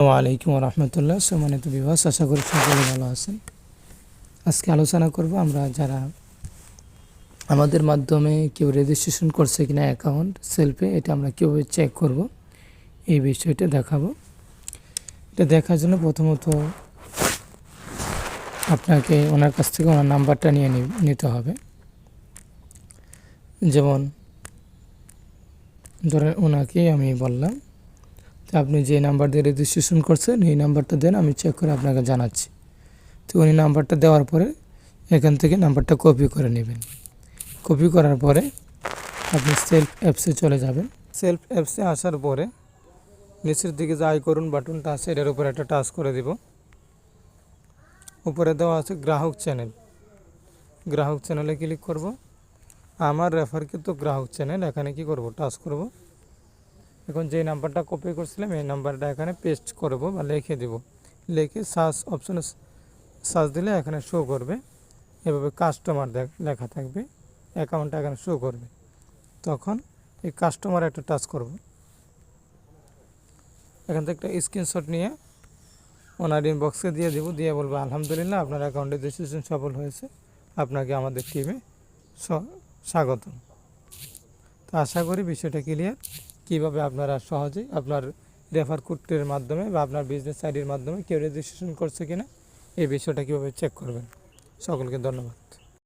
আসসালামু আলাইকুম রহমতুল্লাহ। সম্মানিত ভিউয়ার্স, আশা করি সকলে ভালো আছেন। আজকে আলোচনা করব আমরা যারা আমাদের মাধ্যমে কেউ রেজিস্ট্রেশন করছে কিনা অ্যাকাউন্ট সেলফে, এটা আমরা কীভাবে চেক করব এই বিষয়টা দেখাবো। এটা দেখার জন্য প্রথমত আপনাকে ওনার কাছ থেকে ওনার নাম্বারটা নিতে হবে। যেমন ধরেন ওনাকে আমি বললাম, তো আপনি যে নাম্বার দিয়ে রেজিস্ট্রেশন করছেন এই নাম্বারটা দেন, আমি চেক করে আপনাকে জানাচ্ছি। তো উনি নাম্বারটা দেওয়ার পরে এখান থেকে নাম্বারটা কপি করে নেবেন। কপি করার পরে আপনি সেলফ অ্যাপসে চলে যাবেন। সেলফ অ্যাপসে আসার পরে নিচের দিকে যে আই করুন বাটনটা আছে, এটার উপরে একটা টাচ করে দিব। উপরে দেওয়া আছে গ্রাহক চ্যানেল। গ্রাহক চ্যানেলে ক্লিক করব। আমার রেফারকৃত গ্রাহক চ্যানেল এখানে কি করব, টাচ করব। এখন যে নাম্বারটা কপি করছিলাম এই নাম্বারটা এখানে পেস্ট করব বা লিখে দেব। লিখে সার্চ অপশনে সার্চ দিলে এখানে শো করবে, এভাবে কাস্টমার লেখা থাকবে, অ্যাকাউন্টটা এখানে শো করবে। তখন এই কাস্টমার একটা টাচ করব। এখান থেকে একটা স্ক্রিনশট নিয়ে ওনার ইনবক্সে দিয়ে দেব, দিয়ে বলবো আলহামদুলিল্লাহ আপনার অ্যাকাউন্টে রেজিস্ট্রেশন সফল হয়েছে, আপনাকে আমাদের টিমে স্বাগতম। তো আশা করি বিষয়টা ক্লিয়ার। কীভাবে আপনারা সহজেই আপনার রেফার কোডের মাধ্যমে বা আপনার বিজনেস আইডির মাধ্যমে কেউ রেজিস্ট্রেশন করছে কিনা এই বিষয়টা কীভাবে চেক করবেন। সকলকে ধন্যবাদ।